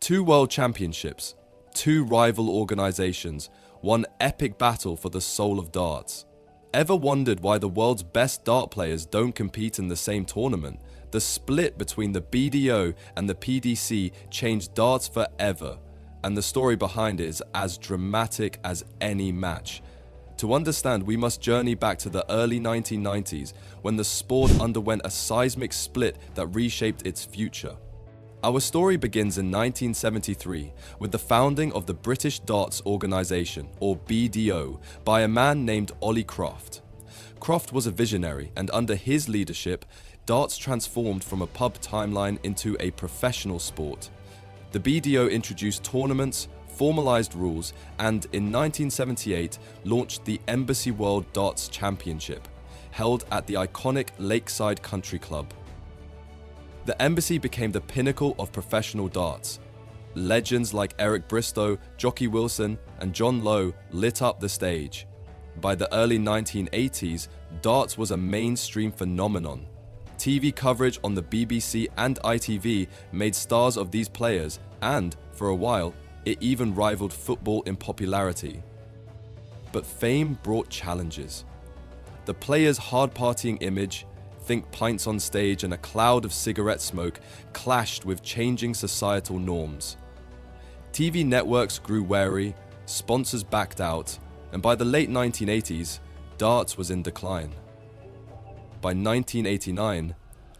Two world championships, two rival organizations, one epic battle for the soul of darts. Ever wondered why the world's best dart players don't compete in the same tournament? The split between the BDO and the PDC changed darts forever, and the story behind it is as dramatic as any match. To understand, we must journey back to the early 1990s when the sport underwent a seismic split that reshaped its future. Our story begins in 1973 with the founding of the British Darts Organisation, or BDO, by a man named Ollie Croft. Croft was a visionary, and under his leadership, darts transformed from a pub timeline into a professional sport. The BDO introduced tournaments, formalized rules, and in 1978 launched the Embassy World Darts Championship, held at the iconic Lakeside Country Club. The Embassy became the pinnacle of professional darts. Legends like Eric Bristow, Jockey Wilson, and John Lowe lit up the stage. By the early 1980s, darts was a mainstream phenomenon. TV coverage on the BBC and ITV made stars of these players, and, for a while, it even rivaled football in popularity. But fame brought challenges. The players' hard-partying image, think pints on stage and a cloud of cigarette smoke, clashed with changing societal norms. TV networks grew wary, sponsors backed out, and by the late 1980s, darts was in decline. By 1989,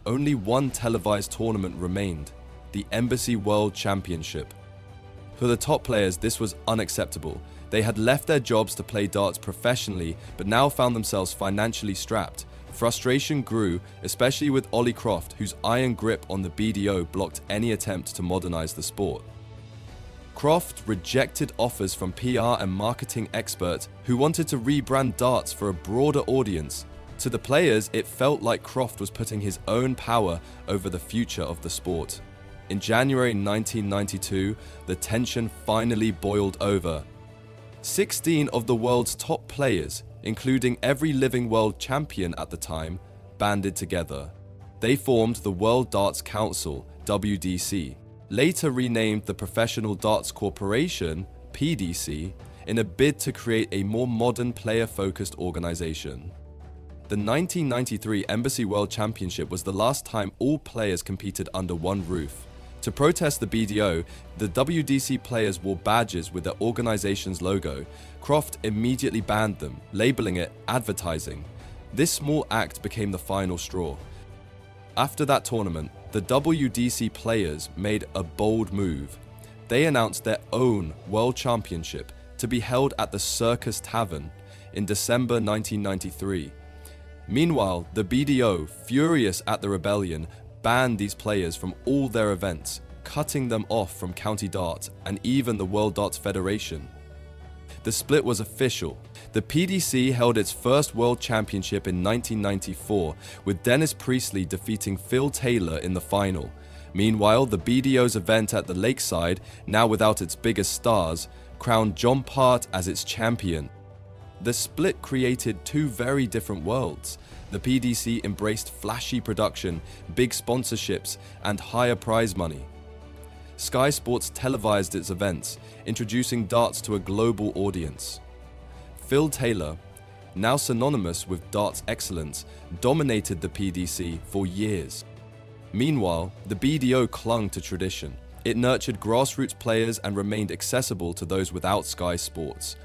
only one televised tournament remained, the Embassy World Championship. For the top players, this was unacceptable. They had left their jobs to play darts professionally, but now found themselves financially strapped. Frustration grew, especially with Ollie Croft, whose iron grip on the BDO blocked any attempt to modernize the sport. Croft rejected offers from PR and marketing experts who wanted to rebrand darts for a broader audience. To the players, it felt like Croft was putting his own power over the future of the sport. In January 1992, the tension finally boiled over. 16 of the world's top players, including every living world champion at the time, banded together. They formed the World Darts Council, WDC, later renamed the Professional Darts Corporation, PDC, in a bid to create a more modern player-focused organization. The 1993 Embassy World Championship was the last time all players competed under one roof. To protest the BDO, the WDC players wore badges with their organization's logo. Croft immediately banned them, labeling it advertising. This small act became the final straw. After that tournament, the WDC players made a bold move. They announced their own World Championship to be held at the Circus Tavern in December 1993. Meanwhile, the BDO, furious at the rebellion, banned these players from all their events, cutting them off from county darts and even the World Darts Federation. The split was official. The PDC held its first World Championship in 1994, with Dennis Priestley defeating Phil Taylor in the final. Meanwhile, the BDO's event at the Lakeside, now without its biggest stars, crowned John Part as its champion. The split created two very different worlds. The PDC embraced flashy production, big sponsorships, and higher prize money. Sky Sports televised its events, introducing darts to a global audience. Phil Taylor, now synonymous with darts excellence, dominated the PDC for years. Meanwhile, the BDO clung to tradition. It nurtured grassroots players and remained accessible to those without Sky Sports.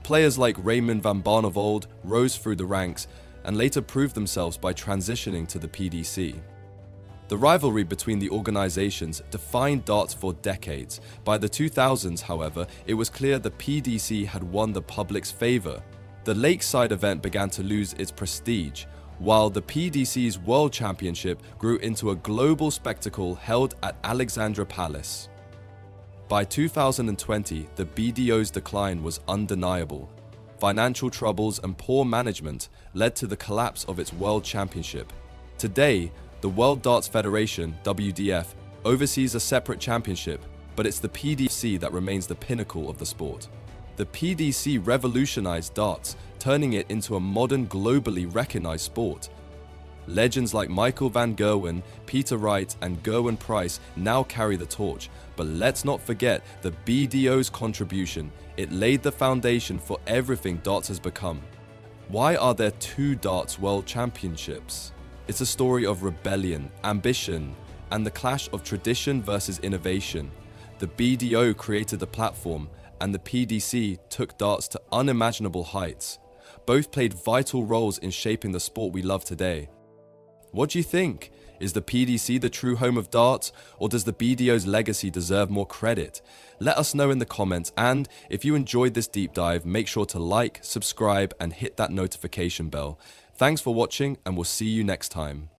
Players like Raymond van Barneveld rose through the ranks and later proved themselves by transitioning to the PDC. The rivalry between the organizations defined darts for decades. By the 2000s, however, it was clear the PDC had won the public's favor. The Lakeside event began to lose its prestige, while the PDC's World Championship grew into a global spectacle held at Alexandra Palace. By 2020, the BDO's decline was undeniable. Financial troubles and poor management led to the collapse of its World Championship. Today, the World Darts Federation, WDF, oversees a separate championship, but it's the PDC that remains the pinnacle of the sport. The PDC revolutionized darts, turning it into a modern, globally recognized sport. Legends like Michael van Gerwen, Peter Wright, and Gerwin Price now carry the torch, but let's not forget the BDO's contribution. It laid the foundation for everything darts has become. Why are there two darts world championships? It's a story of rebellion, ambition, and the clash of tradition versus innovation. The BDO created the platform, and the PDC took darts to unimaginable heights. Both played vital roles in shaping the sport we love today. What do you think? Is the PDC the true home of darts, or does the BDO's legacy deserve more credit? Let us know in the comments, and if you enjoyed this deep dive, make sure to like, subscribe, and hit that notification bell. Thanks for watching, and we'll see you next time.